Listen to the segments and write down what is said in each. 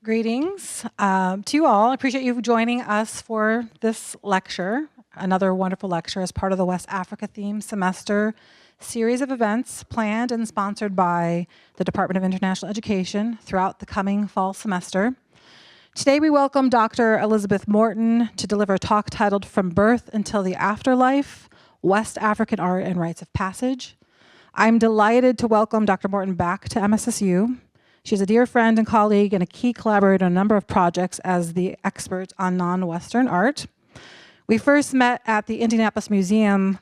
Greetings to you all. I appreciate you joining us for this lecture, another wonderful lecture as part of the West Africa theme semester series of events planned and sponsored by the Department of International Education throughout the coming fall semester. Today we welcome Dr. Elizabeth Morton to deliver a talk titled From Birth Until the Afterlife, West African Art and Rites of Passage. I'm delighted to welcome Dr. Morton back to MSSU. She's a dear friend and colleague and a key collaborator on a number of projects as the expert on non-Western art. We first met at the Indianapolis Museum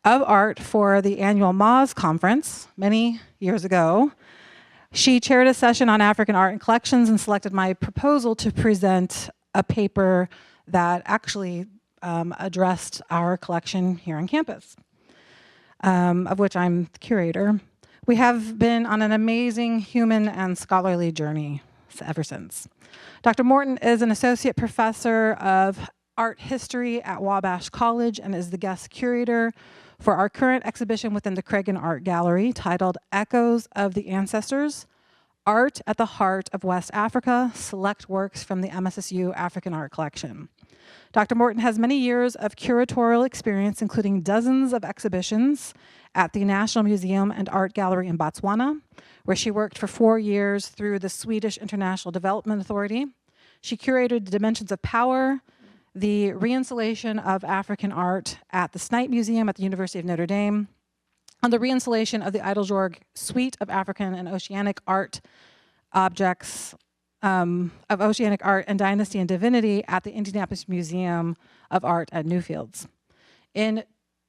of Art for the annual MAS conference many years ago. She chaired a session on African art and collections and selected my proposal to present a paper that actually addressed our collection here on campus, of which I'm the curator. We have been on an amazing human and scholarly journey ever since. Dr. Morton is an associate professor of art history at Wabash College and is the guest curator for our current exhibition within the Cragen Art Gallery titled Echoes of the Ancestors, Art at the Heart of West Africa, Select Works from the MSSU African Art Collection. Dr. Morton has many years of curatorial experience, including dozens of exhibitions at the National Museum and Art Gallery in Botswana, where she worked for 4 years through the Swedish International Development Authority. She curated the Dimensions of Power, the reinstallation of African art at the Snipe Museum at the University of Notre Dame, and the reinstallation of the Idle-Jorg suite of African and oceanic art objects of oceanic art and dynasty and divinity at the Indianapolis Museum of Art at Newfields. In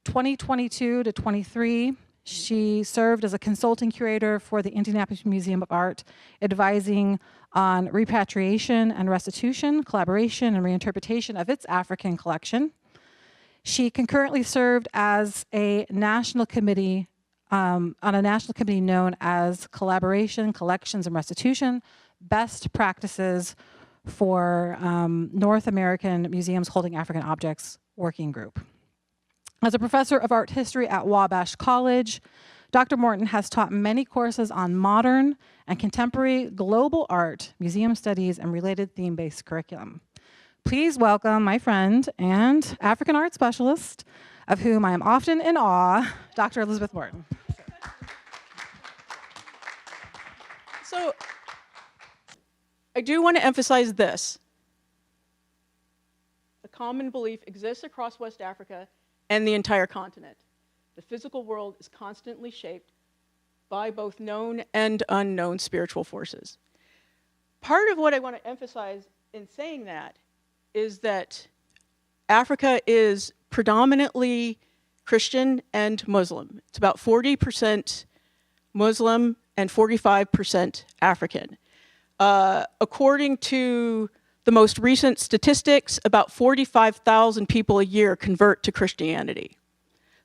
2022 to 23, she served as a consulting curator for the Indianapolis Museum of Art, advising on repatriation and restitution, collaboration and reinterpretation of its African collection. She concurrently served as a national committee, on a national committee known as Collaboration, Collections and Restitution, Best Practices for North American Museums Holding African Objects Working Group. As a professor of art history at Wabash College, Dr. Morton has taught many courses on modern and contemporary global art, museum studies, and related theme-based curriculum. Please welcome my friend and African art specialist, of whom I am often in awe, Dr. Elizabeth Morton. So, I do want to emphasize this. A common belief exists across West Africa and the entire continent. The physical world is constantly shaped by both known and unknown spiritual forces. Part of what I want to emphasize in saying that is that Africa is predominantly Christian and Muslim. It's about 40% Muslim and 45% African. According to the most recent statistics, about 45,000 people a year convert to Christianity.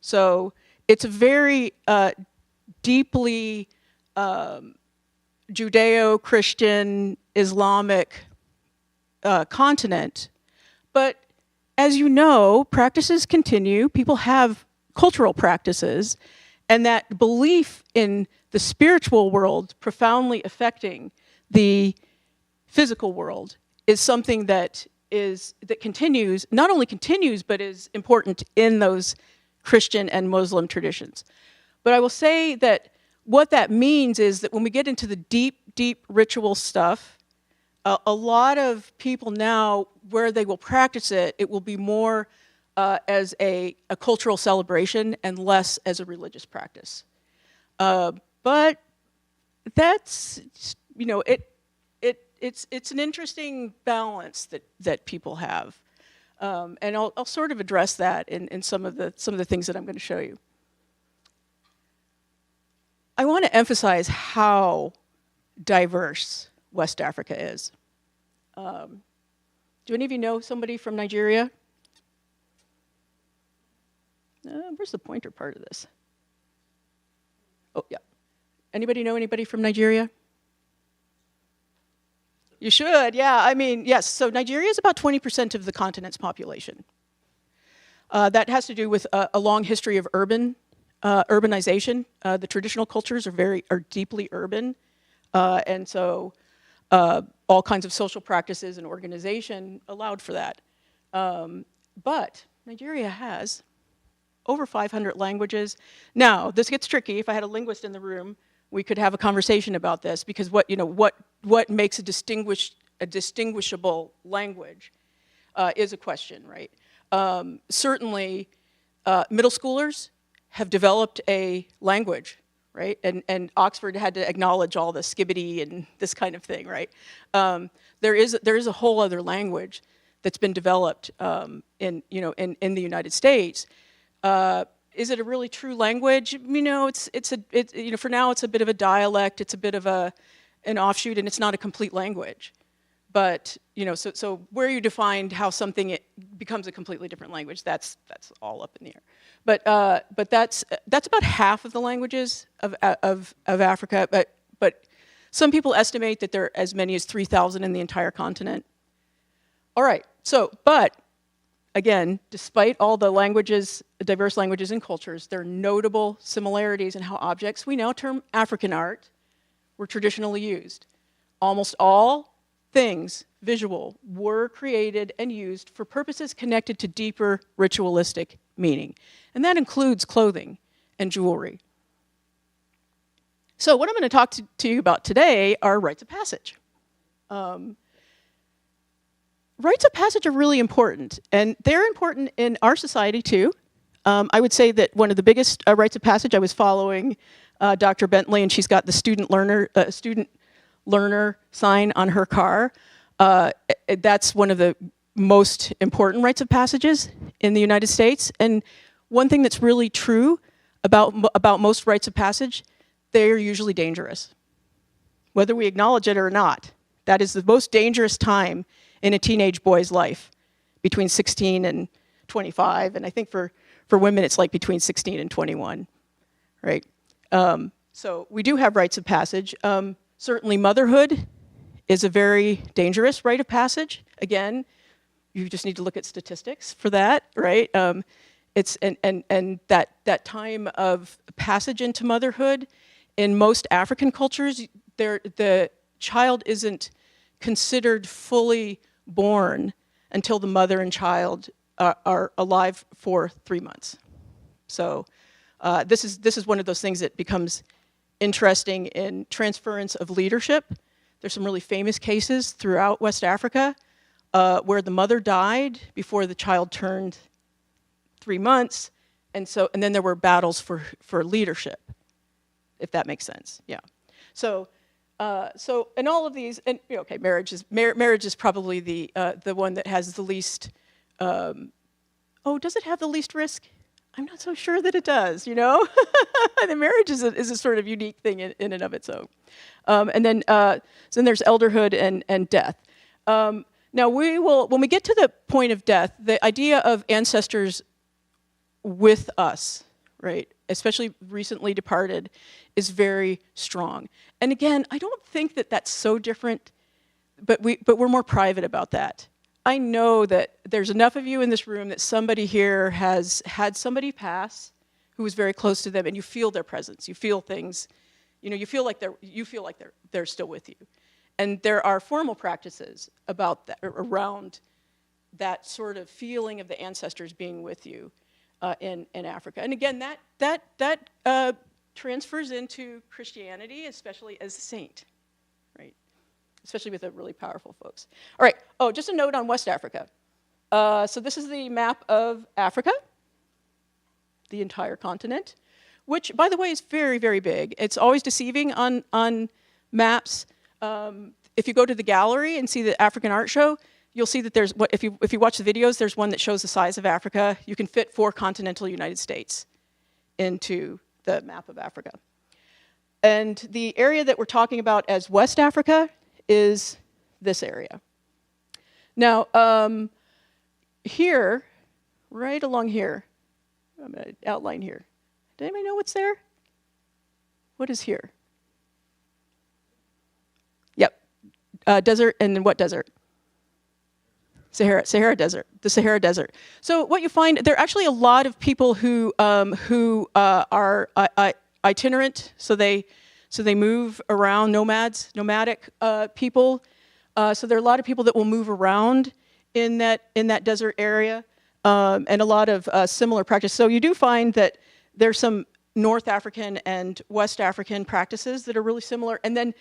So it's a very deeply Judeo-Christian, Islamic continent. But as you know, practices continue. People have cultural practices, and that belief in the spiritual world profoundly affecting the physical world is something that continues, not only continues, but is important in those Christian and Muslim traditions. But I will say that what that means is that when we get into the deep, deep ritual stuff, a lot of people now, where they will practice it, it will be more as a cultural celebration and less as a religious practice. But that's, you know, it's an interesting balance that people have, and I'll sort of address that in some of the things that I'm going to show you. I want to emphasize how diverse West Africa is. Do any of you know somebody from Nigeria? Where's the pointer part of this? Oh, yeah. Anybody know anybody from Nigeria? You should, yeah. I mean, yes. So Nigeria is about 20% of the continent's population. That has to do with a long history of urbanization. The traditional cultures are deeply urban, and so all kinds of social practices and organization allowed for that. But Nigeria has over 500 languages. Now, this gets tricky. If I had a linguist in the room, we could have a conversation about this, because what makes a distinguishable language is a question, right? Certainly, middle schoolers have developed a language, right? And Oxford had to acknowledge all the skibbity and this kind of thing, right? There is a whole other language that's been developed in the United States. Is it a really true language? For now it's a bit of a dialect. It's a bit of an offshoot, and it's not a complete language. But so where you defined how something becomes a completely different language, that's all up in the air. But that's about half of the languages of Africa. But some people estimate that there are as many as 3,000 in the entire continent. All right. So, but again, despite all the languages, diverse languages and cultures, there are notable similarities in how objects we now term African art were traditionally used. Almost all things visual were created and used for purposes connected to deeper ritualistic meaning. And that includes clothing and jewelry. So what I'm going to talk to you about today are rites of passage. Rites of passage are really important, and they're important in our society too. I would say that one of the biggest rites of passage, I was following Dr. Bentley, and she's got the student learner sign on her car. That's one of the most important rites of passages in the United States. And one thing that's really true about most rites of passage, they're usually dangerous, whether we acknowledge it or not. That is the most dangerous time in a teenage boy's life, between 16 and 25. And I think for women, it's like between 16 and 21, right? So we do have rites of passage. Certainly motherhood is a very dangerous rite of passage. Again, you just need to look at statistics for that, right? It's and that time of passage into motherhood, in most African cultures, the child isn't considered fully born until the mother and child are alive for 3 months. So this is one of those things that becomes interesting in transference of leadership. There's some really famous cases throughout West Africa where the mother died before the child turned 3 months, and then there were battles for leadership, if that makes sense. Yeah. So in all of these, and okay, marriage is probably the one that has the least. Does it have the least risk? I'm not so sure that it does. The marriage is a sort of unique thing in and of its own. And then there's elderhood and death. Now when we get to the point of death, the idea of ancestors with us, right, especially recently departed, is very strong. And again, I don't think that that's so different, but we're more private about that. I know that there's enough of you in this room that somebody here has had somebody pass who was very close to them, and you feel their presence. You feel things, you feel like they're still with you. And there are formal practices about that, around that sort of feeling of the ancestors being with you in Africa. And again, that transfers into Christianity, especially as a saint, right? Especially with the really powerful folks. All right. Oh, just a note on West Africa. So this is the map of Africa, the entire continent, which, by the way, is very, very big. It's always deceiving on maps. If you go to the gallery and see the African art show, you'll see that if you watch the videos, there's one that shows the size of Africa. You can fit 4 continental United States into the map of Africa. And the area that we're talking about as West Africa is this area. Now, here, right along here, I'm going to outline here. Does anybody know what's there? What is here? Yep. Desert, and what desert? Sahara Desert, the Sahara Desert. So what you find, there are actually a lot of people who are itinerant, so they So they move around, nomadic people. So there are a lot of people that will move around in that desert area, and a lot of similar practice. So you do find that there's some North African and West African practices that are really similar. And then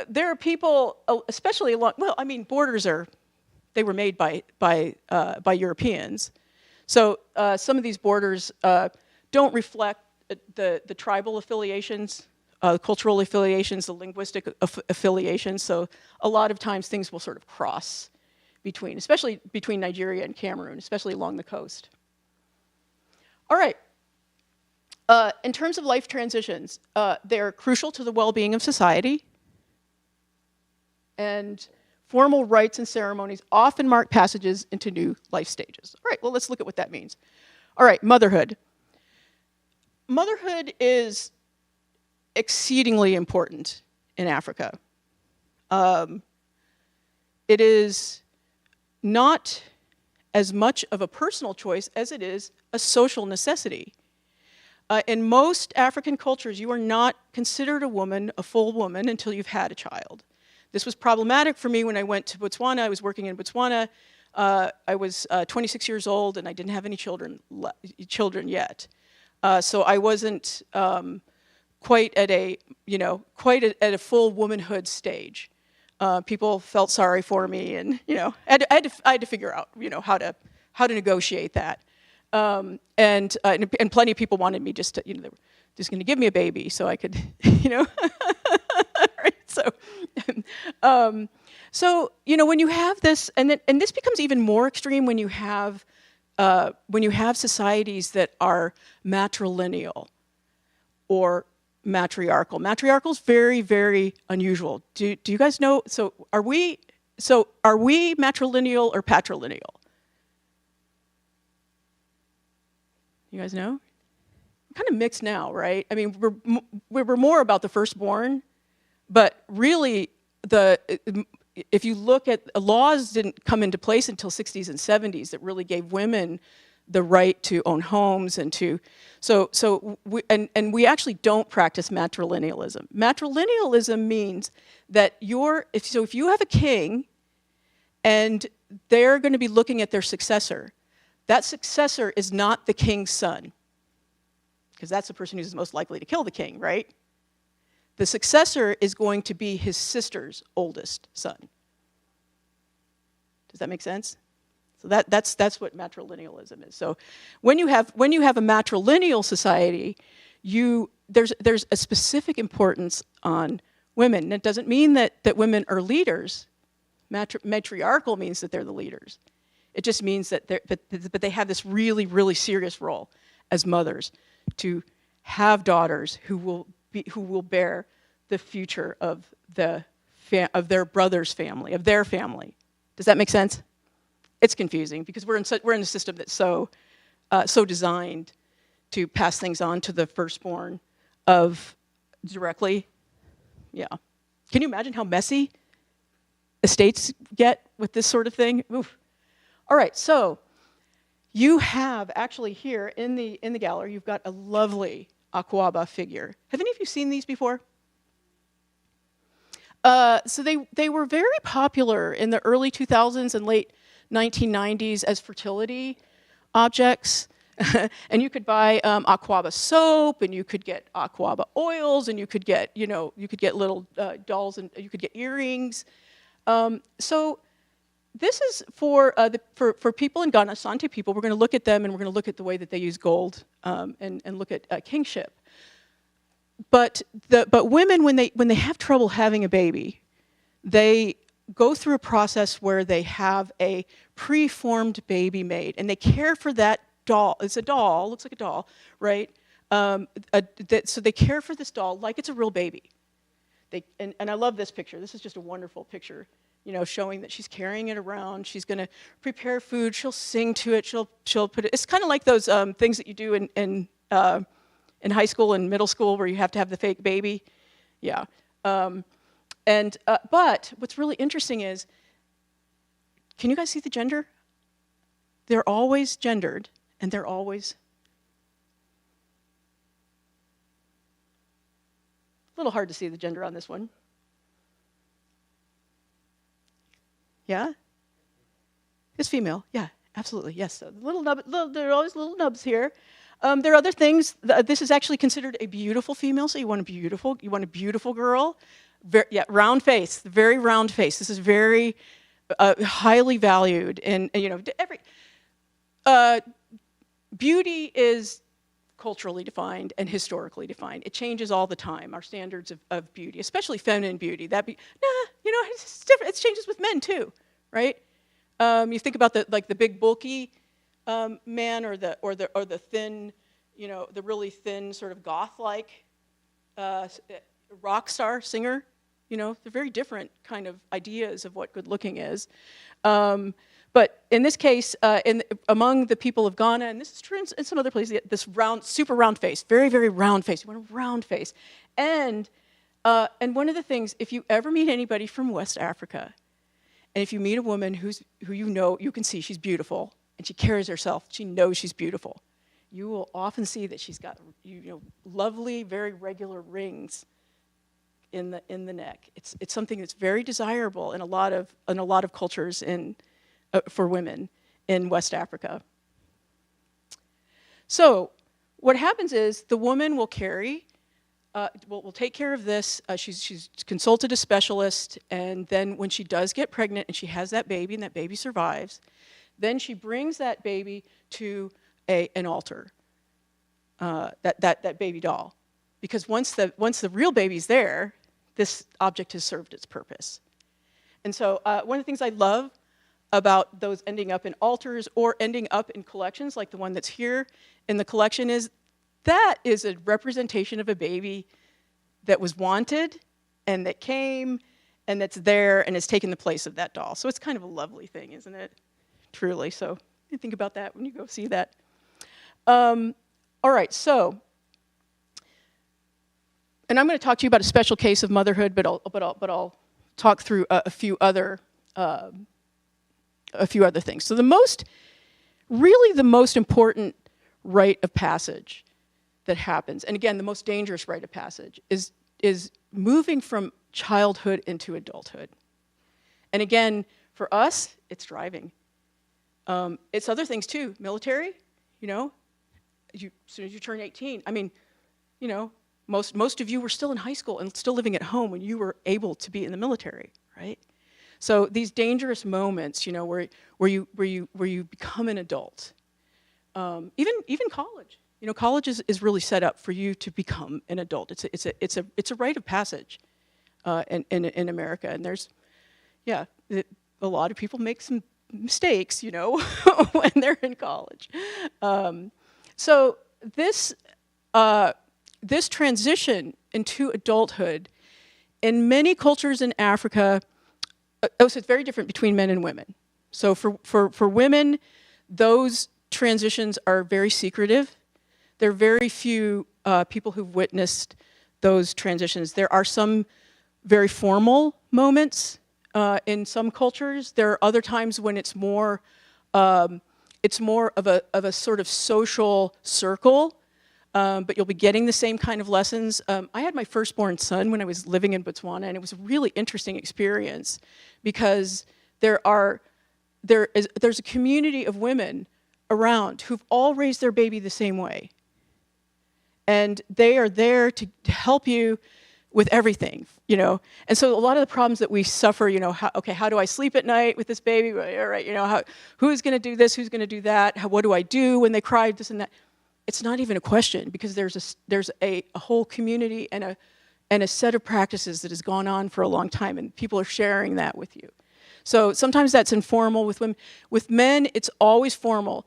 there are people, especially along, well, I mean, they were made by Europeans. So some of these borders don't reflect the tribal affiliations, cultural affiliations, the linguistic affiliations. So a lot of times things will sort of cross especially between Nigeria and Cameroon, especially along the coast. All right. In terms of life transitions, they're crucial to the well-being of society. And formal rites and ceremonies often mark passages into new life stages. All right, well, let's look at what that means. All right, motherhood. Motherhood is exceedingly important in Africa. It is not as much of a personal choice as it is a social necessity. In most African cultures, you are not considered a full woman, until you've had a child. This was problematic for me when I went to Botswana. I was working in Botswana. I was 26 years old, and I didn't have any children yet. So I wasn't quite at a full womanhood stage. People felt sorry for me, and I had to figure out how to negotiate that. And plenty of people wanted me they were just going to give me a baby so I could right? So when you have this, and this becomes even more extreme when you have societies that are matrilineal or matriarchal. Matriarchal is very, very unusual. Do you guys know? So are we matrilineal or patrilineal? You guys know? We're kind of mixed now, right? I mean, we're more about the firstborn, but really, if you look at laws didn't come into place until 60s and 70s that really gave women the right to own homes and we actually don't practice matrilinealism. Matrilinealism means that if you have a king and they're going to be looking at their successor, that successor is not the king's son, because that's the person who's most likely to kill the king, right? The successor is going to be his sister's oldest son. Does that make sense? So that's what matrilinealism is. So when you have a matrilineal society, there's a specific importance on women. And it doesn't mean that women are leaders. Matriarchal means that they're the leaders. It just means that they have this really, really serious role as mothers to have daughters who will bear the future of their brother's family, of their family. Does that make sense? It's confusing because we're in a system that's so designed to pass things on to the firstborn of directly. Yeah. Can you imagine how messy estates get with this sort of thing? Oof. All right, so you have actually here in the gallery, you've got a lovely Aquaba figure. Have any of you seen these before? So they were very popular in the early 2000s and late 1990s as fertility objects. And you could buy Aquaba soap, and you could get Aquaba oils, and you could get little dolls, and you could get earrings. So this is for people in Ghana, Asante people. We're going to look at them, and we're going to look at the way that they use gold and look at kingship. But women, when they have trouble having a baby, they go through a process where they have a preformed baby made, and they care for that doll. It's a doll, looks like a doll, right? So they care for this doll like it's a real baby. And I love this picture. This is just a wonderful picture, showing that she's carrying it around. She's going to prepare food. She'll sing to it. She'll put it. It's kind of like those things that you do in high school and middle school where you have to have the fake baby. Yeah. But what's really interesting is, can you guys see the gender? They're always gendered, and they're always a little hard to see the gender on this one. Yeah? It's female. Yeah, absolutely. Yes. So there are always little nubs here. There are other things. This is actually considered a beautiful female, so you want a beautiful girl. Round face, very round face. This is very highly valued, and beauty is culturally defined and historically defined. It changes all the time. Our standards of beauty, especially feminine beauty, it's different. It changes with men too, right? You think about the big bulky man or the thin, the really thin sort of goth-like rock star singer. They're very different kind of ideas of what good looking is. But in this case, among the people of Ghana, and this is true in some other places, this super round face, very, very round face. You want a round face. And one of the things, if you ever meet anybody from West Africa, and if you meet a woman who you can see she's beautiful, and she carries herself, she knows she's beautiful, you will often see that she's got lovely, very regular rings in the neck. It's something that's very desirable in a lot of cultures for women in West Africa. So what happens is the woman will carry, will take care of this. She's consulted a specialist, and then when she does get pregnant and she has that baby and that baby survives, then she brings that baby to an altar, that baby doll, because once the real baby's there, this object has served its purpose. And so one of the things I love about those ending up in altars or ending up in collections like the one that's here in the collection is that is a representation of a baby that was wanted and that came and that's there and has taken the place of that doll. So it's kind of a lovely thing, isn't it? Truly. So you think about that when you go see that. All right, so, and I'm going to talk to you about a special case of motherhood, but I'll talk through a few other things. So the most important rite of passage that happens, and again, the most dangerous rite of passage is moving from childhood into adulthood. And again, for us, it's driving. It's other things too. Military, as soon as you turn 18, most of you were still in high school and still living at home when you were able to be in the military, right? So these dangerous moments, where you become an adult, even college. College is really set up for you to become an adult. It's a rite of passage in America, and there's a lot of people make some mistakes, when they're in college. So this transition into adulthood in many cultures in Africa, so it's very different between men and women. So for women, those transitions are very secretive. There are very few people who've witnessed those transitions. There are some very formal moments in some cultures. There are other times when it's more of a sort of social circle, but you'll be getting the same kind of lessons. I had my firstborn son when I was living in Botswana, and it was a really interesting experience because there's a community of women around who've all raised their baby the same way. And they are there to help you with everything, And so a lot of the problems that we suffer, how do I sleep at night with this baby? All right, who's going to do this? Who's going to do that? What do I do when they cry? This and that. It's not even a question because there's a whole community and a set of practices that has gone on for a long time, and people are sharing that with you. So sometimes that's informal with women. With men, it's always formal.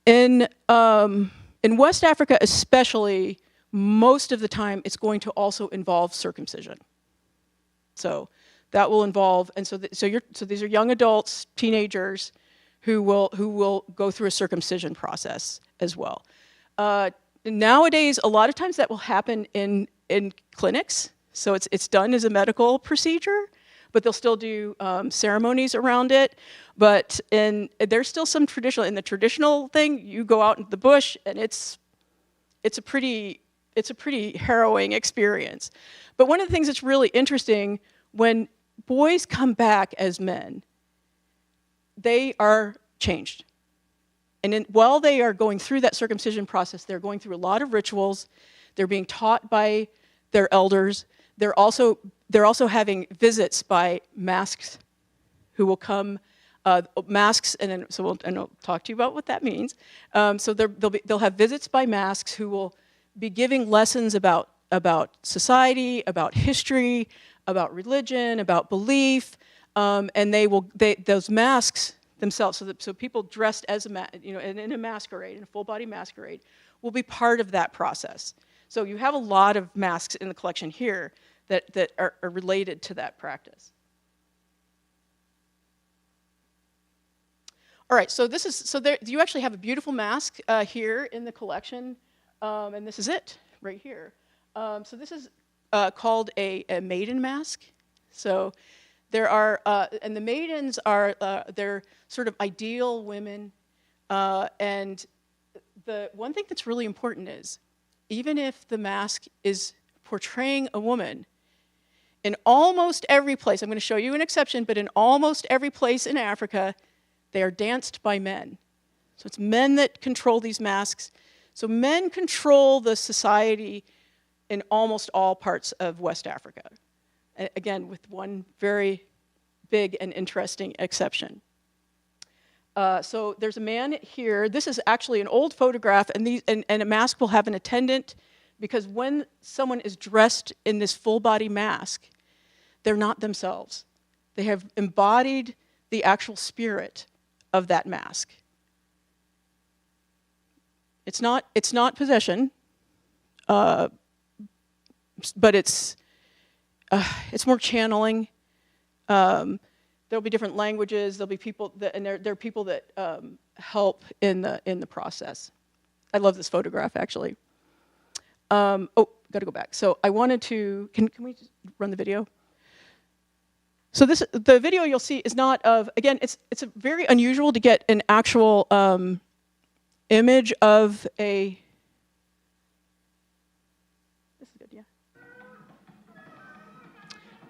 In West Africa especially, most of the time it's going to also involve circumcision. So that will involve, and so these are young adults, teenagers, who will go through a circumcision process as well. Nowadays, a lot of times that will happen in clinics. So it's done as a medical procedure, but they'll still do ceremonies around it. But there's still some traditional. In the traditional thing, you go out in the bush, and it's a pretty it's a pretty harrowing experience. But one of the things that's really interesting, when boys come back as men, they are changed. And while they are going through that circumcision process, they're going through a lot of rituals. They're being taught by their elders. They're also having visits by masks who will come, masks, and I'll talk to you about what that means. So they'll have visits by masks who will be giving lessons about society, about history, about religion, about belief, and those masks themselves, so people dressed as in a masquerade, in a full body masquerade, will be part of that process. So you have a lot of masks in the collection here that are related to that practice. All right, so you actually have a beautiful mask here in the collection, and this is it right here. So this is called a maiden mask. So there are, and the maidens are, they're sort of ideal women, and the one thing that's really important is, even if the mask is portraying a woman, in almost every place, I'm going to show you an exception, but in almost every place in Africa, they are danced by men. So it's men that control these masks. So men control the society in almost all parts of West Africa. Again, with one very big and interesting exception. So there's a man here. This is actually an old photograph, and a mask will have an attendant, because when someone is dressed in this full body mask, they're not themselves. They have embodied the actual spirit of that mask. It's not possession, but it's more channeling. There'll be different languages. There'll be people and there are people that help in the process. I love this photograph, actually. Got to go back. So I wanted to. Can we just run the video? So the video you'll see is not of, again, it's very unusual to get an actual image of a. This is good, yeah.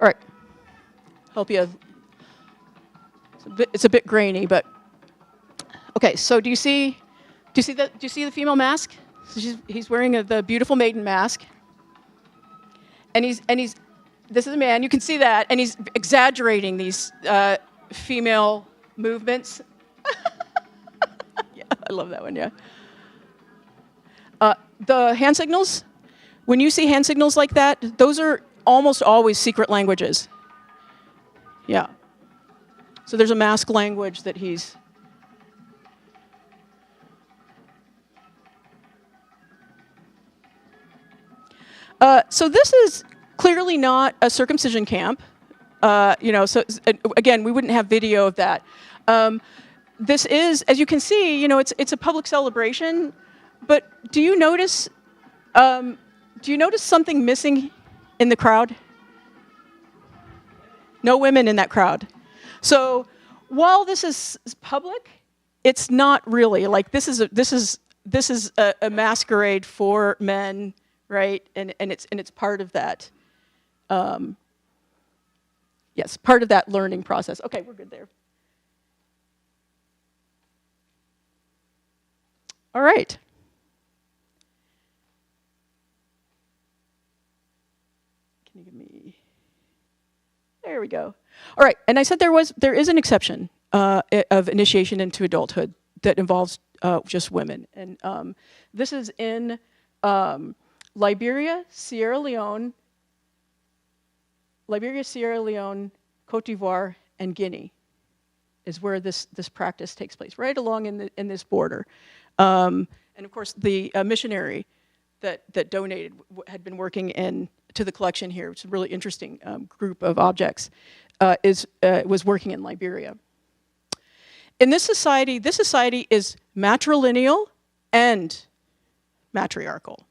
All right, help you. It's a bit grainy, but okay. So do you see the female mask? So he's wearing the beautiful maiden mask, and he's. This is a man, you can see that, and he's exaggerating these female movements. Yeah, I love that one, yeah. The hand signals, when you see hand signals like that, those are almost always secret languages. Yeah. So there's a mask language that he's... So this is clearly not a circumcision camp. So again, we wouldn't have video of that. This is, as you can see, it's a public celebration. But do you notice something missing in the crowd? No women in that crowd. So while this is public, it's not really like this is a masquerade for men, right? And it's part of that. Yes, part of that learning process. Okay, we're good there. All right. Can you give me? There we go. All right, and I said there is an exception of initiation into adulthood that involves just women, and this is in Liberia, Sierra Leone, Cote d'Ivoire, and Guinea is where this practice takes place, right along in this border. And of course, the missionary that donated had been working to the collection here. It's a really interesting group of objects. Was working in Liberia. In this society is matrilineal and matriarchal.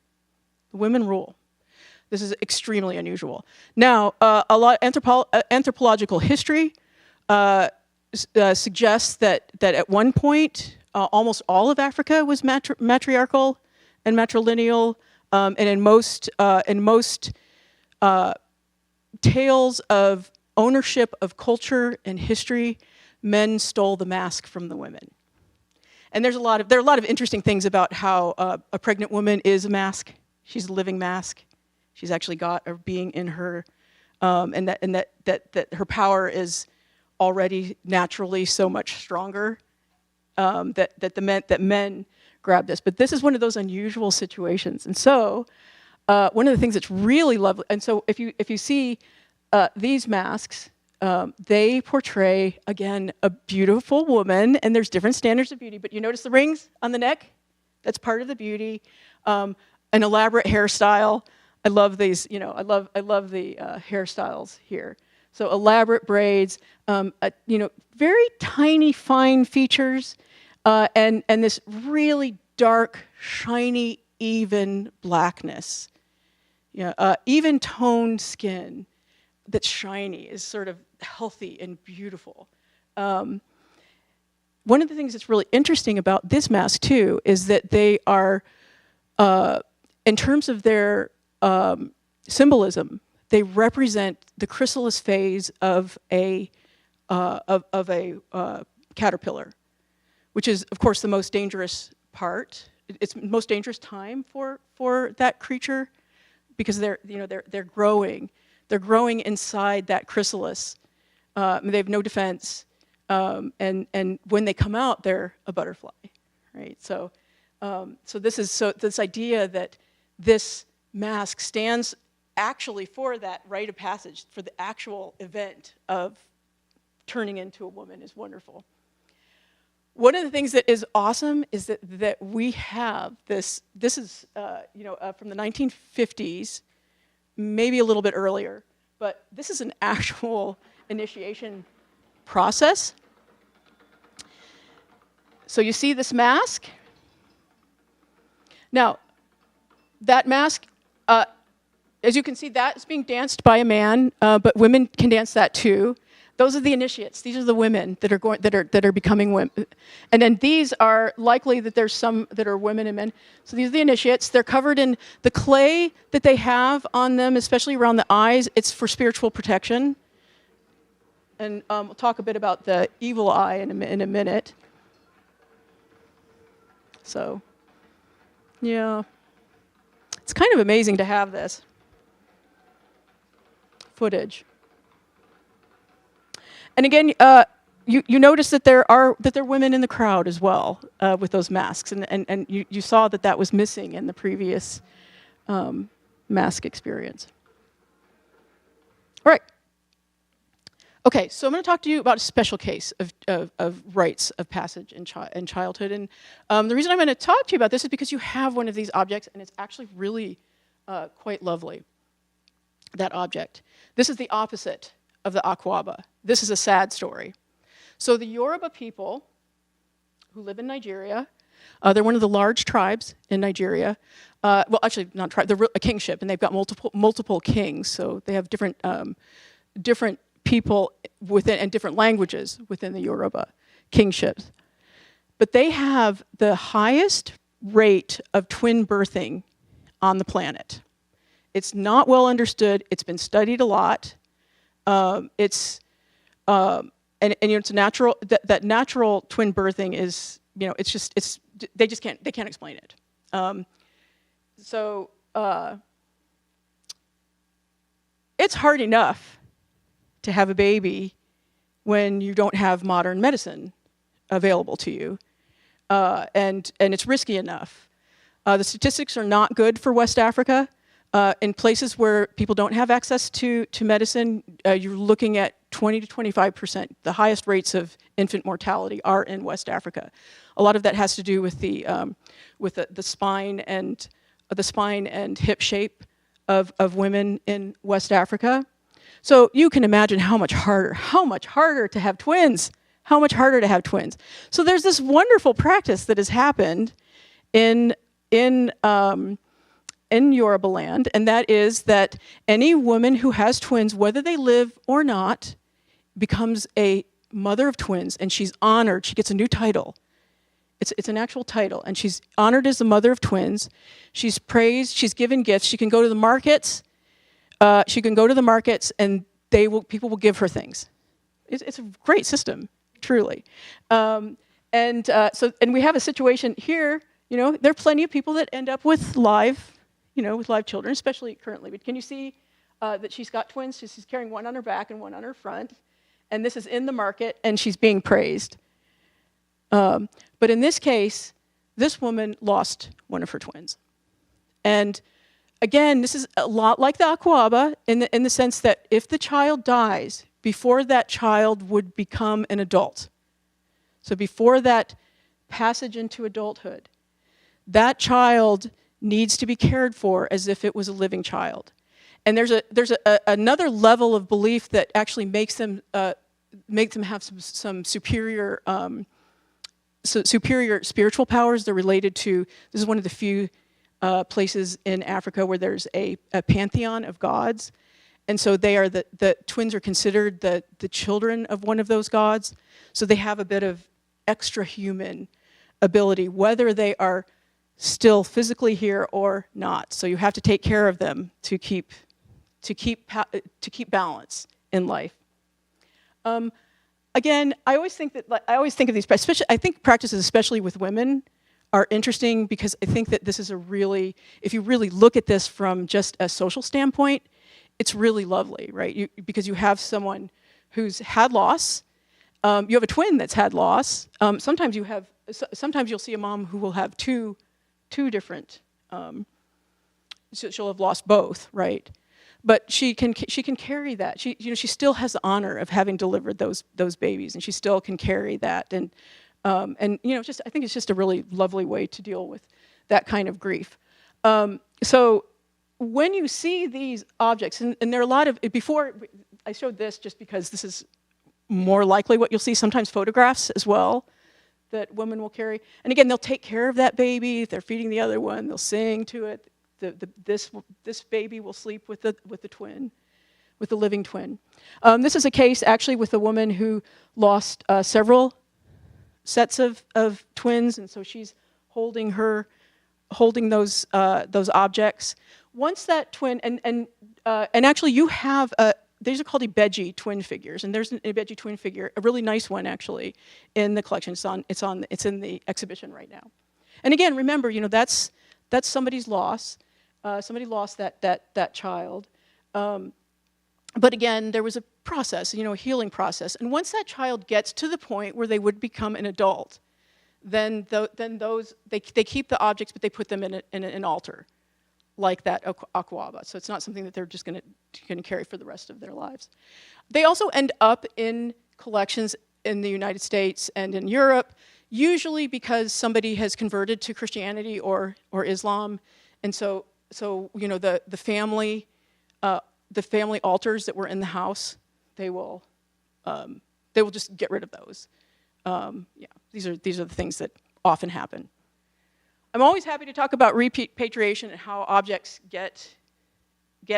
Women rule. This is extremely unusual. Now, a lot anthropological history suggests that at one point, almost all of Africa was matriarchal and matrilineal. And in most tales of ownership of culture and history, men stole the mask from the women. And there are a lot of interesting things about how a pregnant woman is a mask. She's a living mask. She's actually got a being in her, and that her power is already naturally so much stronger that men grab this. But this is one of those unusual situations. And so one of the things that's really lovely, and so if you see these masks, they portray, again, a beautiful woman, and there's different standards of beauty, but you notice the rings on the neck? That's part of the beauty. An elaborate hairstyle. I love these, I love the hairstyles here. So elaborate braids, very tiny, fine features, and this really dark, shiny, even blackness. Even toned skin that's shiny is sort of healthy and beautiful. One of the things that's really interesting about this mask too is that they are, in terms of their symbolism, they represent the chrysalis phase of a caterpillar, which is, of course, the most dangerous part. It's the most dangerous time for that creature because they're growing. They're growing inside that chrysalis. They have no defense, and when they come out, they're a butterfly, right? So this idea that this mask stands actually for that rite of passage, for the actual event of turning into a woman is wonderful. One of the things that is awesome is that we have this. This is from the 1950s, maybe a little bit earlier, but this is an actual initiation process. So you see this mask. Now, that mask, as you can see, that's being danced by a man, but women can dance that too. Those are the initiates. These are the women that are becoming women, and then these are likely that there's some that are women and men. So these are the initiates. They're covered in the clay that they have on them, especially around the eyes. It's for spiritual protection, and we'll talk a bit about the evil eye in a minute. So, yeah, it's kind of amazing to have this footage. And again, you notice that there are women in the crowd as well with those masks, and you saw that was missing in the previous mask experience. All right. Okay, so I'm going to talk to you about a special case of rites of passage in childhood, and the reason I'm going to talk to you about this is because you have one of these objects, and it's actually really quite lovely. That object. This is the opposite of the Akwaba. This is a sad story. So the Yoruba people who live in Nigeria, they're one of the large tribes in Nigeria. Well, actually, not tribe. They're a kingship, and they've got multiple kings. So they have different people within and different languages within the Yoruba kingships. But they have the highest rate of twin birthing on the planet. It's not well understood. It's been studied a lot. It's a natural that natural twin birthing is they can't explain it. It's hard enough to have a baby when you don't have modern medicine available to you, and it's risky enough. The statistics are not good for West Africa. In places where people don't have access to medicine, you're looking at 20 to 25%. The highest rates of infant mortality are in West Africa. A lot of that has to do with the spine and hip shape of women in West Africa. So you can imagine how much harder to have twins. How much harder to have twins. So there's this wonderful practice that has happened in Yoruba land, and that is that any woman who has twins, whether they live or not, becomes a mother of twins, and she's honored. She gets a new title. It's an actual title, and she's honored as the mother of twins. She's praised. She's given gifts. She can go to the markets. And people will give her things. It's a great system, truly. And we have a situation here. There are plenty of people that end up with live children, especially currently. But can you see that she's got twins? She's carrying one on her back and one on her front. And this is in the market, and she's being praised. But in this case, this woman lost one of her twins. And again, this is a lot like the Aquaba in the sense that if the child dies before that child would become an adult, so before that passage into adulthood, that child needs to be cared for as if it was a living child. And there's another level of belief that actually makes them have some superior spiritual powers. They're related to, this is one of the few places in Africa where there's a pantheon of gods. And so the twins are considered the children of one of those gods. So they have a bit of extra human ability, whether they are still physically here or not. So you have to take care of them to keep balance in life. Again, I always think of these, I think practices, especially with women, are interesting because I think that this is if you really look at this from just a social standpoint, it's really lovely, right? Because you have someone who's had loss. You have a twin that's had loss. Sometimes you'll see a mom who will have two different. So she'll have lost both, right? But she can carry that. She still has the honor of having delivered those babies, and she still can carry that. And I think it's just a really lovely way to deal with that kind of grief. So when you see these objects, and there are a lot of, before I showed this just because this is more likely what you'll see, sometimes photographs as well that women will carry. And again, they'll take care of that baby. If they're feeding the other one, they'll sing to it. This baby will sleep with the twin, with the living twin. This is a case actually with a woman who lost several sets of twins, and so she's holding those objects. Once that twin, and actually you have these are called Ibeji twin figures, and there's an Ibeji twin figure, a really nice one actually, in the collection. It's in the exhibition right now. And again, remember, that's somebody's loss. Somebody lost that child. But again, there was a process, a healing process. And once that child gets to the point where they would become an adult, then they keep the objects, but they put them in an altar, like that Aquaba. So it's not something that they're just going to carry for the rest of their lives. They also end up in collections in the United States and in Europe, usually because somebody has converted to Christianity or Islam, and so the family altars that were in the house, they will just get rid of those. These are the things that often happen. I'm always happy to talk about repatriation and how objects get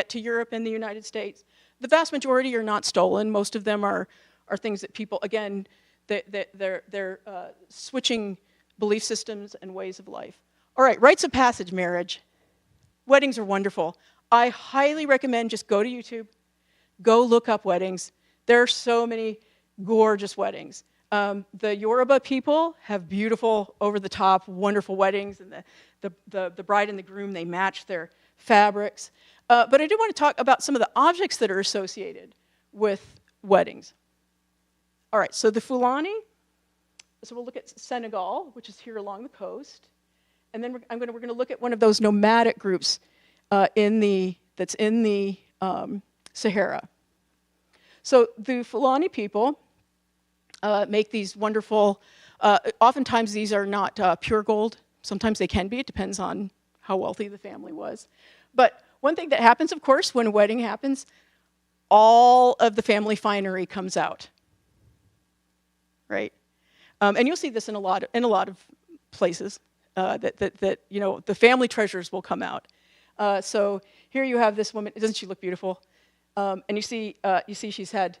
to Europe and the United States. The vast majority are not stolen. Most of them are things that people, again, they're switching belief systems and ways of life. All right, rites of passage marriage. Weddings are wonderful. I highly recommend just go to YouTube, go look up weddings. There are so many gorgeous weddings. The Yoruba people have beautiful, over-the-top, wonderful weddings, and the bride and the groom, they match their fabrics. But I do want to talk about some of the objects that are associated with weddings. All right, so the Fulani. So we'll look at Senegal, which is here along the coast. And then we're going to look at one of those nomadic groups that's in the Sahara. So the Fulani people make these wonderful, oftentimes these are not pure gold. Sometimes they can be. It depends on how wealthy the family was. But one thing that happens, of course, when a wedding happens, all of the family finery comes out, right? And you'll see this in a lot of places. That the family treasures will come out. So here you have this woman. Doesn't she look beautiful? And you see she's had,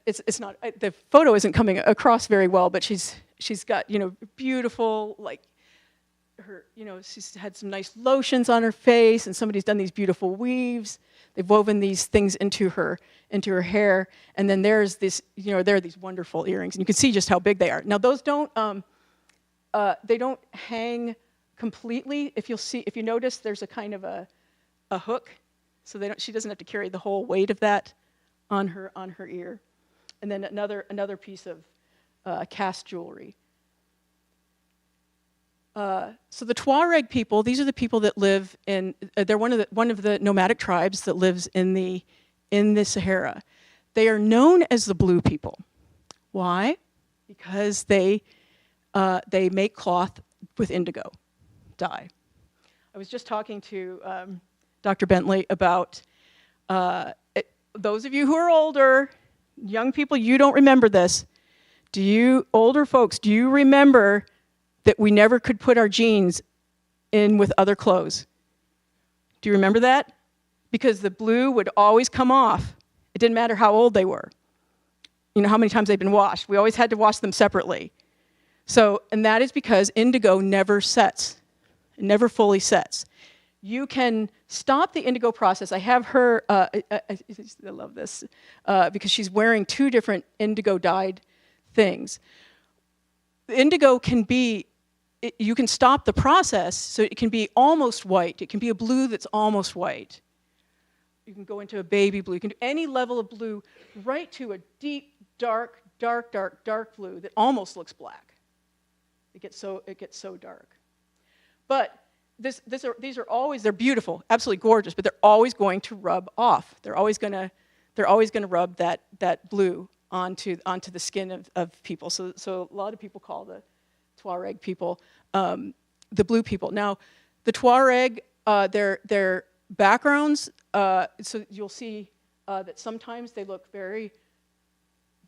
it's not, the photo isn't coming across very well, but she's she's got, you know, beautiful, like, her, you know, she's had some nice lotions on her face, and somebody's done these beautiful weaves. They've woven these things into her hair, and then there's this, you know, there are these wonderful earrings, and you can see just how big they are. Now, those don't, they don't hang completely. If you notice, there's a kind of a hook, so she doesn't have to carry the whole weight of that on her ear. And then another piece of cast jewelry. So the Tuareg people, these are the people that live in. They're one of the nomadic tribes that lives in the Sahara. They are known as the blue people. Why? Because they make cloth with indigo dye. I was just talking to Dr. Bentley about those of you who are older, young people, you don't remember this. Older folks, do you remember that we never could put our jeans in with other clothes? Do you remember that? Because the blue would always come off. It didn't matter how old they were. You know, how many times they'd been washed. We always had to wash them separately. So, and that is because indigo never sets. It never fully sets. You can stop the indigo process. I have her, I love this, because she's wearing 2 different indigo dyed things. Indigo can be, you can stop the process so it can be almost white. It can be a blue that's almost white. You can go into a baby blue. You can do any level of blue right to a deep, dark blue that almost looks black. It gets so dark. But these are always, they're beautiful, absolutely gorgeous, but they're always going to rub off. They're always going to rub that blue onto the skin of people. So a lot of people call the Tuareg people the blue people. Now, the Tuareg, their backgrounds, so you'll see that sometimes they look very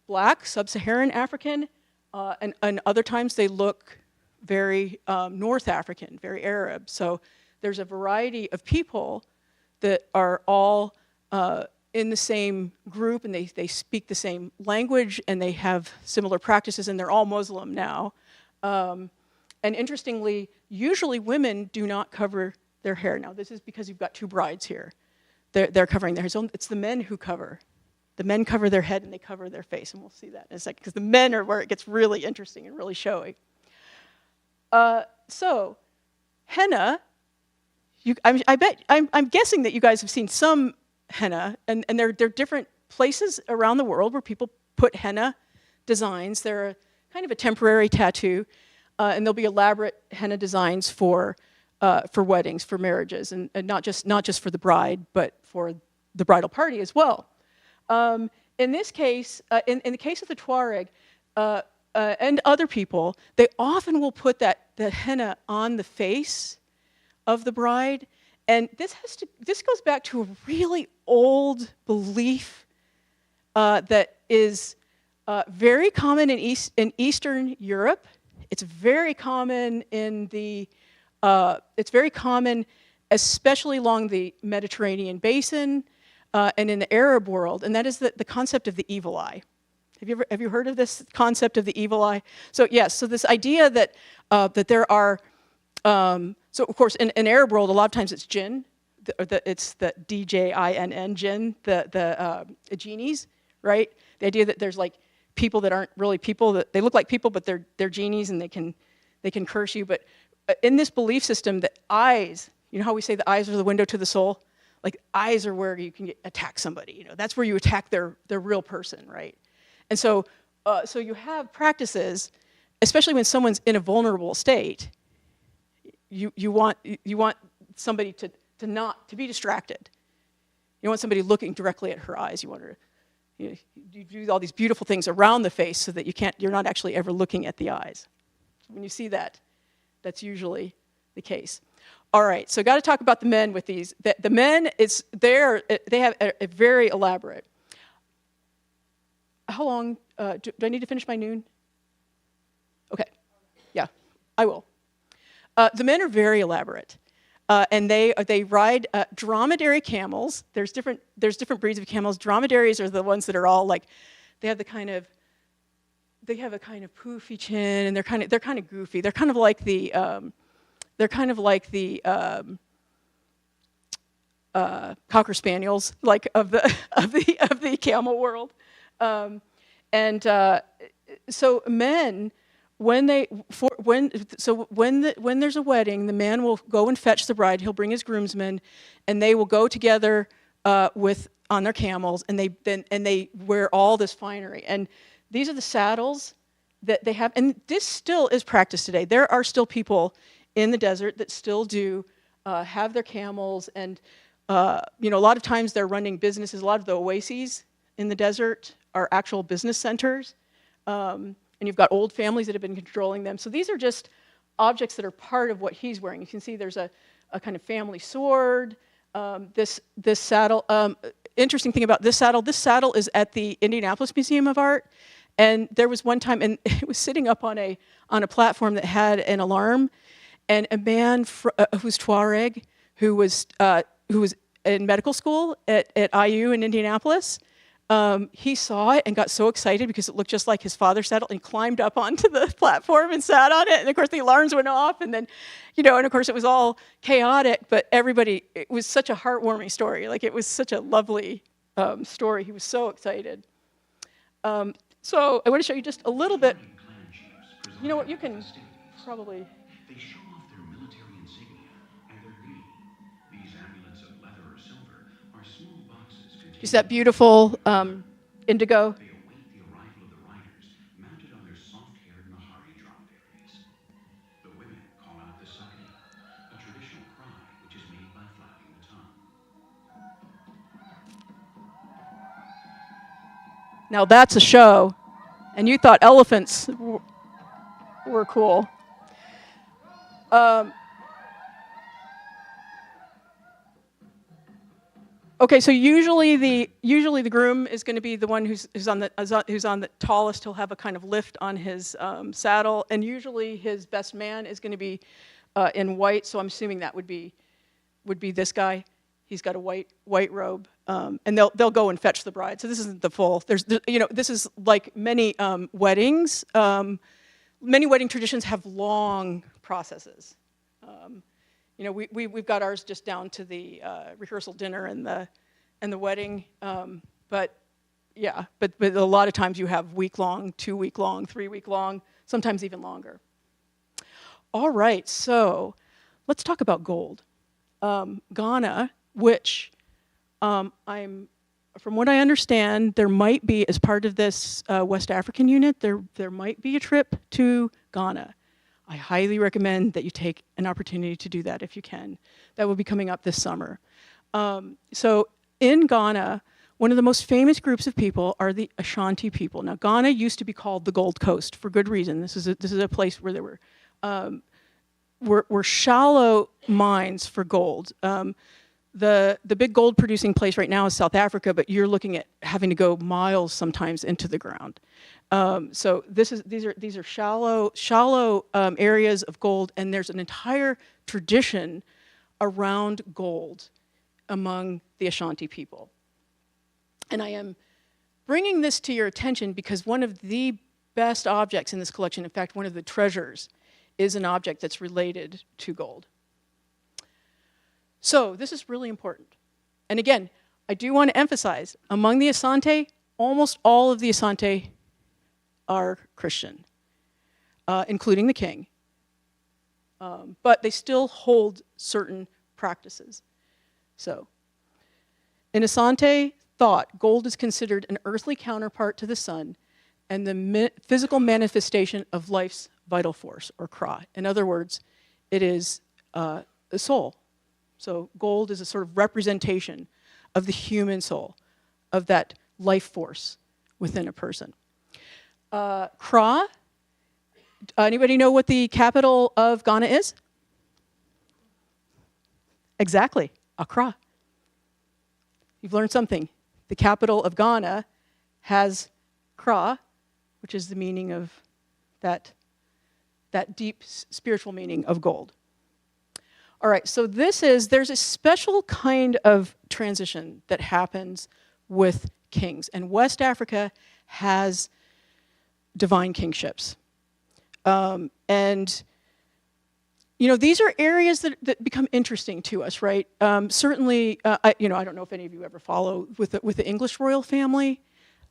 black, sub-Saharan African, and other times they look very North African, very Arab. So there's a variety of people that are all in the same group, and they speak the same language, and they have similar practices, and they're all Muslim now. And interestingly, usually women do not cover their hair. Now, this is because you've got 2 brides here. They're covering their hair. So it's the men who cover. The men cover their head and they cover their face, and we'll see that in a second, because the men are where it gets really interesting and really showy. So, henna, I'm guessing that you guys have seen some henna, and there are different places around the world where people put henna designs. They're kind of a temporary tattoo, and there'll be elaborate henna designs for weddings, for marriages, and not just for the bride, but for the bridal party as well. In this case, in the case of the Tuareg, and other people, they often will put the henna on the face of the bride, and this goes back to a really old belief that is very common in Eastern Europe. It's very common it's very common, especially along the Mediterranean basin and in the Arab world, and that is the concept of the evil eye. Have you heard of this concept of the evil eye? So yes, so this idea that there are, so of course in Arab world, a lot of times it's jinn, it's the D-J-I-N-N, jinn, the genies, right? The idea that there's like people that aren't really people, that they look like people, but they're genies and they can curse you. But in this belief system, the eyes, you know how we say the eyes are the window to the soul? Like eyes are where you can attack somebody, you know, that's where you attack their real person, right? And so you have practices, especially when someone's in a vulnerable state. You want somebody to be distracted. You don't want somebody looking directly at her eyes. You want her, you do all these beautiful things around the face so that you're not actually ever looking at the eyes. When you see that, that's usually the case. All right, so got to talk about the men with these. The men, they have a very elaborate. How long, do I need to finish by noon? Okay, yeah, I will. The men are very elaborate, and they ride dromedary camels. There's different breeds of camels. Dromedaries are the ones that are all like, they have the kind of they have a kind of poofy chin, and they're kind of goofy. They're kind of like the Cocker Spaniels, like of the of the camel world. So men, when there's a wedding, the man will go and fetch the bride. He'll bring his groomsmen, and they will go together on their camels, and they wear all this finery. And these are the saddles that they have, and this still is practiced today. There are still people in the desert that still do have their camels, and a lot of times they're running businesses. A lot of the oases in the desert are actual business centers, and you've got old families that have been controlling them. So these are just objects that are part of what he's wearing. You can see there's a kind of family sword. This saddle. Interesting thing about this saddle is at the Indianapolis Museum of Art, and there was one time, and it was sitting up on a platform that had an alarm, and a man who's Tuareg, who was in medical school at IU in Indianapolis. He saw it and got so excited because it looked just like his father's saddle, and climbed up onto the platform and sat on it. And of course the alarms went off, and then, and of course it was all chaotic, but it was such a heartwarming story. Like, it was such a lovely story. He was so excited. So I want to show you just a little bit. You know what, you can probably... They show off their military insignia and their greed. These amulets of leather or silver are small boxes containing... Is that beautiful indigo? They await the arrival of the riders, mounted on their soft-haired Mahari dromedaries. The women call out the sakni, a traditional cry which is made by flapping the tongue. Now that's a show, and you thought elephants were cool. Okay, so usually the groom is going to be the one who's on the tallest. He'll have a kind of lift on his saddle, and usually his best man is going to be in white. So I'm assuming that would be this guy. He's got a white robe, and they'll go and fetch the bride. So this isn't the full. This is like many weddings. Many wedding traditions have long processes. We've got ours just down to the rehearsal dinner and the wedding. But a lot of times you have week-long, 2-week-long, 3-week-long, sometimes even longer. All right, so let's talk about gold. Ghana, which from what I understand, there might be, as part of this West African unit, there might be a trip to Ghana. I highly recommend that you take an opportunity to do that if you can. That will be coming up this summer. So in Ghana, one of the most famous groups of people are the Ashanti people. Now, Ghana used to be called the Gold Coast for good reason. This is a place where there were shallow mines for gold. The big gold producing place right now is South Africa, but you're looking at having to go miles sometimes into the ground. So these are shallow areas of gold, and there's an entire tradition around gold among the Ashanti people. And I am bringing this to your attention because one of the best objects in this collection, in fact, one of the treasures, is an object that's related to gold. So this is really important. And again, I do want to emphasize, among the Asante, almost all of the Asante are Christian, including the king. But they still hold certain practices. So, in Asante thought, gold is considered an earthly counterpart to the sun and the physical manifestation of life's vital force, or Kra. In other words, it is the soul. So gold is a sort of representation of the human soul, of that life force within a person. Kra, anybody know what the capital of Ghana is? Exactly, Accra. You've learned something. The capital of Ghana has Kra, which is the meaning of that deep spiritual meaning of gold. All right, so there's a special kind of transition that happens with kings. And West Africa has divine kingships. And these are areas that become interesting to us, right? Certainly, I don't know if any of you ever follow with the English royal family,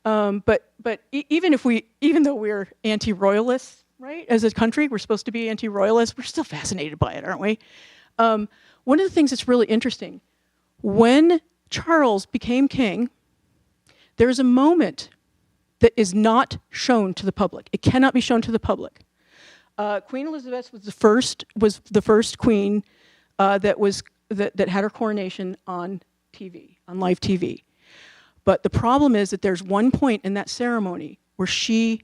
but even though we're anti-royalists, right? As a country, we're supposed to be anti-royalists. We're still fascinated by it, aren't we? One of the things that's really interesting, when Charles became king, there's a moment that is not shown to the public. It cannot be shown to the public. Queen Elizabeth was the first queen that had her coronation on TV, on live TV. But the problem is that there's one point in that ceremony where she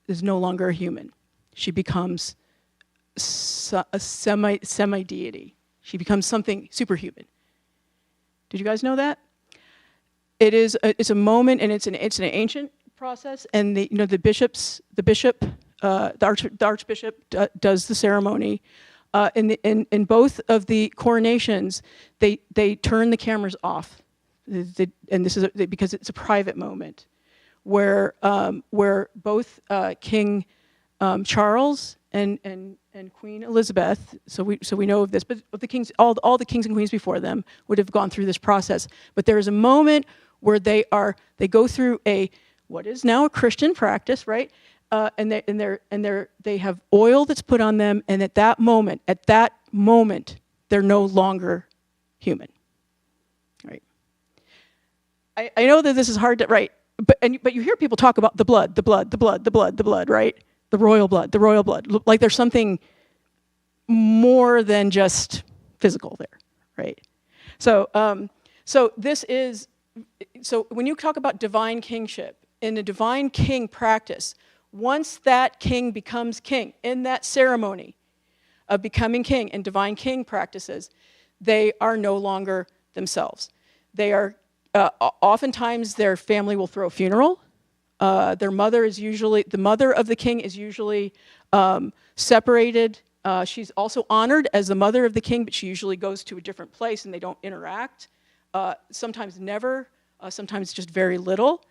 is no longer a human. She becomes a semi-deity. She becomes something superhuman. Did you guys know that? It's a moment, and it's an ancient process, and the archbishop does the ceremony. In both of the coronations, they turn the cameras off, and this is because it's a private moment, where both King Charles and Queen Elizabeth, so we know of this, but the kings, all the kings and queens before them would have gone through this process. But there is a moment where they go through what is now a Christian practice, right? And they have oil that's put on them, and at that moment, they're no longer human, right? I know that this is hard to write, but you hear people talk about the blood, right? The royal blood, like there's something more than just physical there, right? So when you talk about divine kingship, in a divine king practice, once that king becomes king, in that ceremony of becoming king in divine king practices, they are no longer themselves. They are, oftentimes their family will throw a funeral. The mother of the king is usually separated. She's also honored as the mother of the king, but she usually goes to a different place and they don't interact. Sometimes never, sometimes just very little.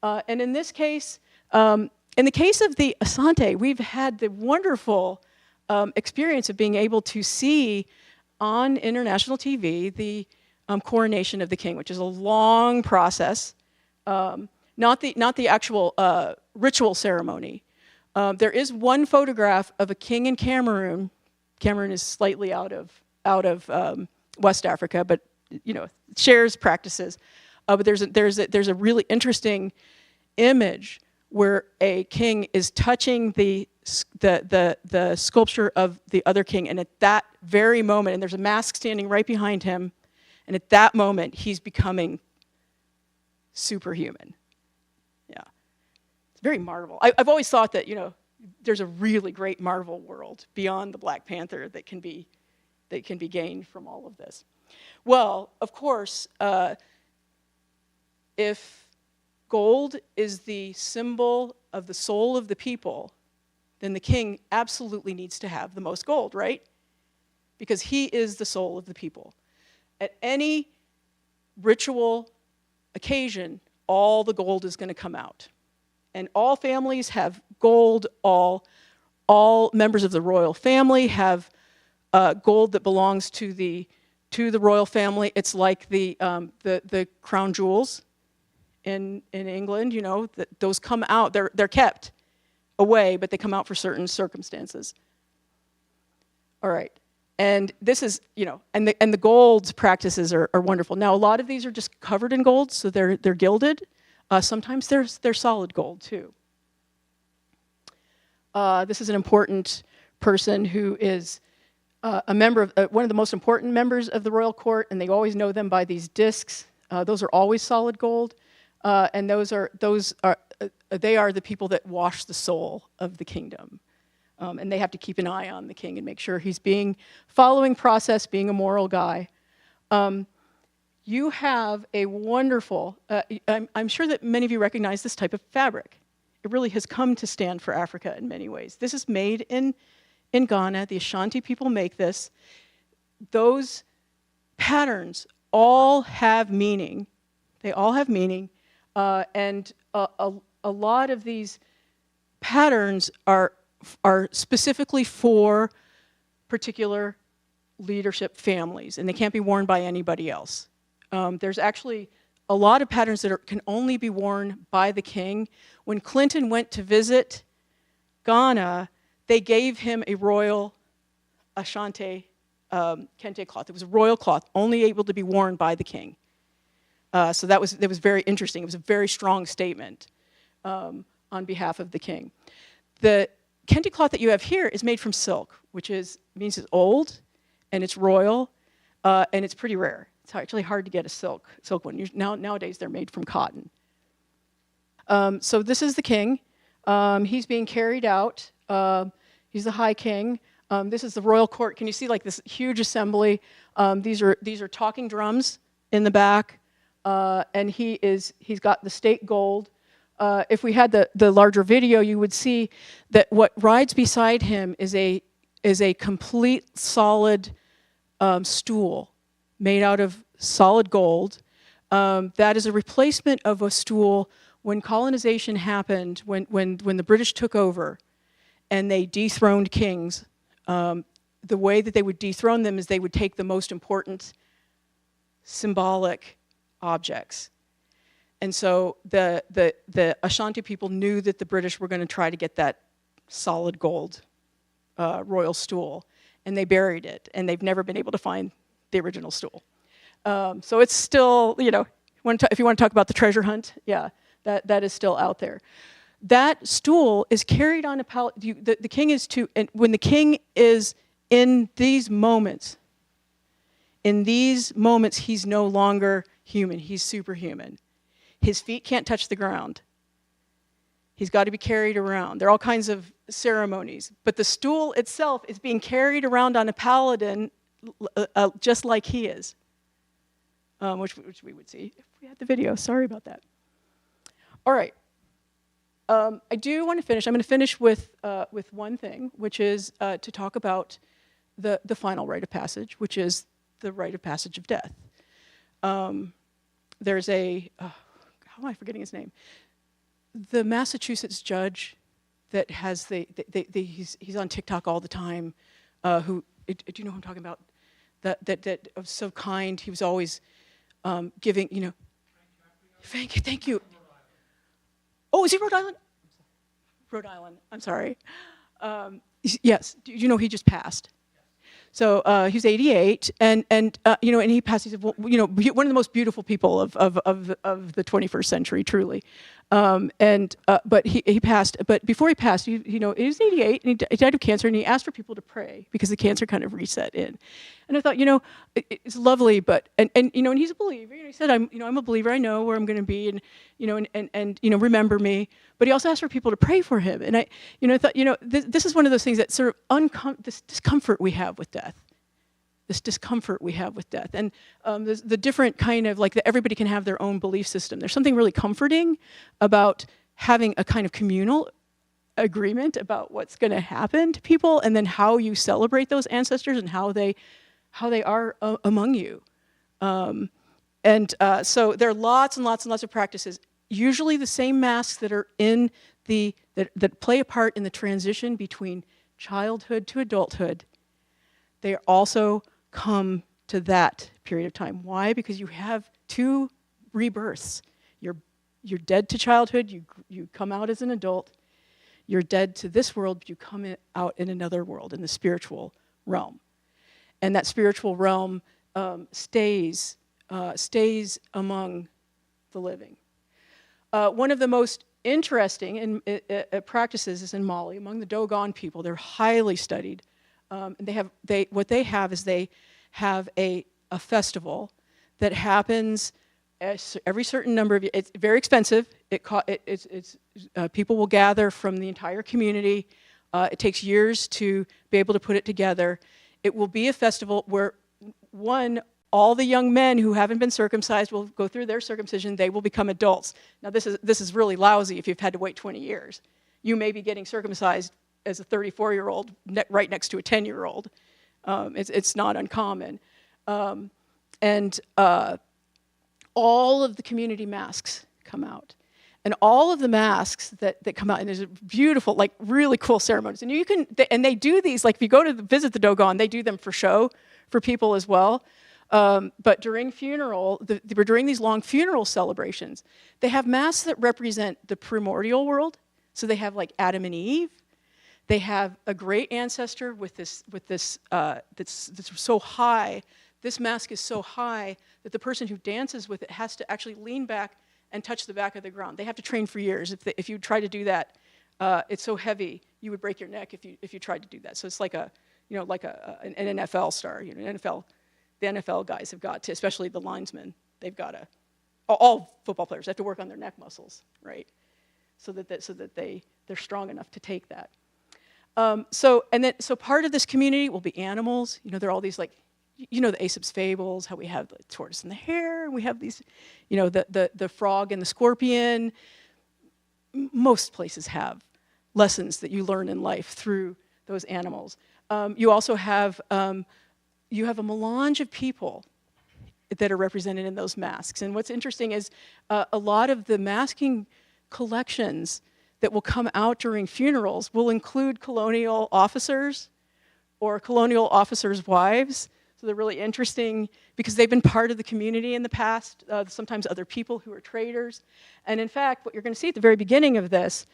And in this case, in the case of the Asante, we've had the wonderful experience of being able to see on international TV the coronation of the king, which is a long process, not the actual ritual ceremony. There is one photograph of a king in Cameroon. Cameroon is slightly out of West Africa, but shares practices. But there's a really interesting image where a king is touching the sculpture of the other king, and at that very moment, and there's a mask standing right behind him, and at that moment, he's becoming superhuman. Yeah, it's very Marvel. I've always thought that there's a really great Marvel world beyond the Black Panther that can be gained from all of this. Well, of course, if gold is the symbol of the soul of the people, then the king absolutely needs to have the most gold, right? Because he is the soul of the people. At any ritual occasion, all the gold is going to come out. And all families have gold, all members of the royal family have gold that belongs to the royal family. It's like the crown jewels in England, those come out, they're kept away, but they come out for certain circumstances. All right, and this is, and the gold practices are wonderful. Now, a lot of these are just covered in gold, so they're gilded. Sometimes they're solid gold too. This is an important person who is a member of one of the most important members of the royal court, and they always know them by these discs. Those are always solid gold. And they are the people that wash the soul of the kingdom. And they have to keep an eye on the king and make sure he's following process, being a moral guy. You have a wonderful, I'm sure that many of you recognize this type of fabric. It really has come to stand for Africa in many ways. This is made in Ghana. The Ashanti people make this. Those patterns all have meaning. They all have meaning. And a lot of these patterns are specifically for particular leadership families, and they can't be worn by anybody else. There's actually a lot of patterns that can only be worn by the king. When Clinton went to visit Ghana, they gave him a royal Ashanti kente cloth. It was a royal cloth, only able to be worn by the king. So that was very interesting. It was a very strong statement on behalf of the king. The kente cloth that you have here is made from silk, which means it's old, and it's royal, and it's pretty rare. It's actually hard to get a silk one. Nowadays, they're made from cotton. So this is the king. He's being carried out. He's the high king. This is the royal court. Can you see like this huge assembly? These are talking drums in the back, and he's got the state gold. If we had the larger video, you would see that what rides beside him is a complete solid stool made out of solid gold. That is a replacement of a stool when colonization happened, when the British took over and they dethroned kings. The way that they would dethrone them is they would take the most important symbolic objects. And so the Ashanti people knew that the British were going to try to get that solid gold royal stool, and they buried it, and they've never been able to find the original stool. So it's still, if you want to talk about the treasure hunt, yeah, that is still out there. That stool is carried on a pallet. The king is and when the king is in these moments, he's no longer human, he's superhuman. His feet can't touch the ground. He's got to be carried around. There are all kinds of ceremonies, but the stool itself is being carried around on a paladin just like he is, which we would see if we had the video. Sorry about that. All right. I do want to finish. I'm going to finish with one thing, which is to talk about the final rite of passage, which is the rite of passage of death. There's how am I forgetting his name? The Massachusetts judge that has he's on TikTok all the time. Do you know who I'm talking about? That was so kind. He was always giving. Thank you. Oh, is he Rhode Island? Rhode Island. I'm sorry. Yes. Do you know he just passed? So he's 88, and he passed. He's one of the most beautiful people of the 21st century, truly. But he passed. But before he passed, he was 88, and he died of cancer. And he asked for people to pray because the cancer kind of reset in. And I thought, it's lovely, but and he's a believer. He said, I'm a believer. I know where I'm going to be, and remember me. But he also asked for people to pray for him. And I thought, this is one of those things that sort of this discomfort we have with death. And the different kind of that everybody can have their own belief system. There's something really comforting about having a kind of communal agreement about what's going to happen to people, and then how you celebrate those ancestors and how they are among you. So there are lots and lots and lots of practices. Usually the same masks that are that play a part in the transition between childhood to adulthood. They also come to that period of time. Why? Because you have two rebirths. You're dead to childhood, you come out as an adult. You're dead to this world, but you come out in another world, in the spiritual realm. And that spiritual realm stays among the living. One of the most interesting practices is in Mali, among the Dogon people. They're highly studied. And what they have a festival that happens every certain number of years. It's very expensive. People will gather from the entire community. It takes years to be able to put it together. It will be a festival where all the young men who haven't been circumcised will go through their circumcision. They will become adults. Now this is really lousy if you've had to wait 20 years. You may be getting circumcised as a 34-year-old right next to a 10-year-old. It's not uncommon. All of the community masks come out. And all of the masks that come out, and there's beautiful, like really cool ceremonies. And they do these, like if you go to visit the Dogon, they do them for show for people as well. But during during these long funeral celebrations, they have masks that represent the primordial world. So they have like Adam and Eve. They have a great ancestor with this that's so high. This mask is so high that the person who dances with it has to actually lean back and touch the back of the ground. They have to train for years. If you try to do that, it's so heavy you would break your neck if you tried to do that. So it's like an NFL star. The NFL guys have got to, especially the linemen, they've got to. All football players have to work on their neck muscles, right? So that they're strong enough to take that. So part of this community will be animals. There are all these like. The Aesop's fables, how we have the tortoise and the hare, and we have these, the frog and the scorpion. Most places have lessons that you learn in life through those animals. You also have a melange of people that are represented in those masks. And what's interesting is a lot of the masking collections that will come out during funerals will include colonial officers or colonial officers' wives. So they're really interesting because they've been part of the community in the past, sometimes other people who are traders. And in fact, what you're going to see at the very beginning of this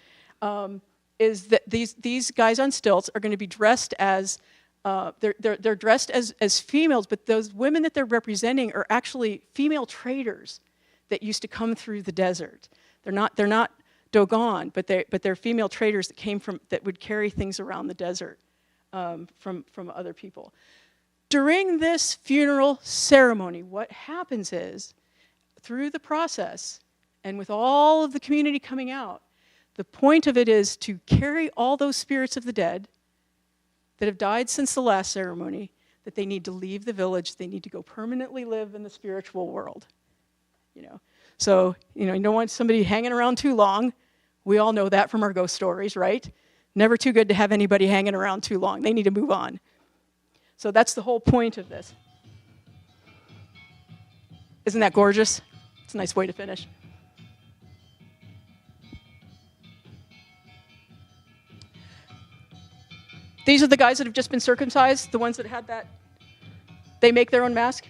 is that these guys on stilts are going to be dressed as, they're dressed as females, but those women that they're representing are actually female traders that used to come through the desert. They're not Dogon, but they're female traders that would carry things around the desert from other people. During this funeral ceremony, what happens is, through the process, and with all of the community coming out, the point of it is to carry all those spirits of the dead that have died since the last ceremony, that they need to leave the village, they need to go permanently live in the spiritual world. So, you don't want somebody hanging around too long. We all know that from our ghost stories, right? Never too good to have anybody hanging around too long. They need to move on. So that's the whole point of this. Isn't that gorgeous? It's a nice way to finish. These are the guys that have just been circumcised, the ones that had that. They make their own mask.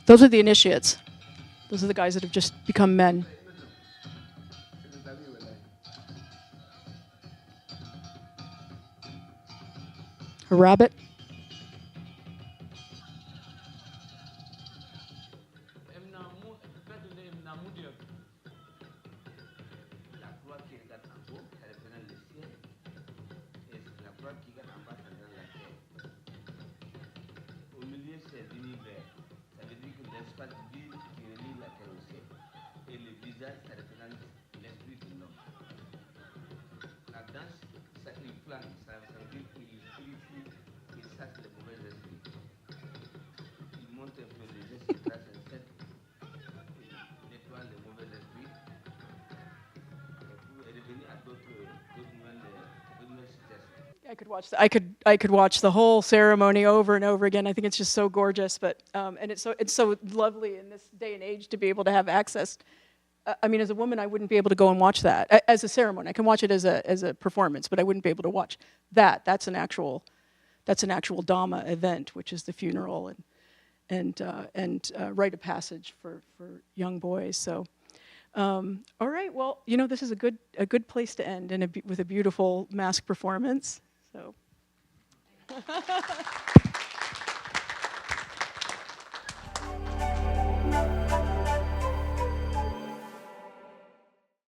Those are the initiates. Those are the guys that have just become men. A rabbit. I could watch the whole ceremony over and over again. I think it's just so gorgeous, but and it's so lovely in this day and age to be able to have access. I mean, as a woman, I wouldn't be able to go and watch that as a ceremony. I can watch it as a performance, but I wouldn't be able to watch that. That's an actual Dhamma event, which is the funeral and rite of passage for young boys. So. All right, well, this is a good place to end, and with a beautiful mask performance. So.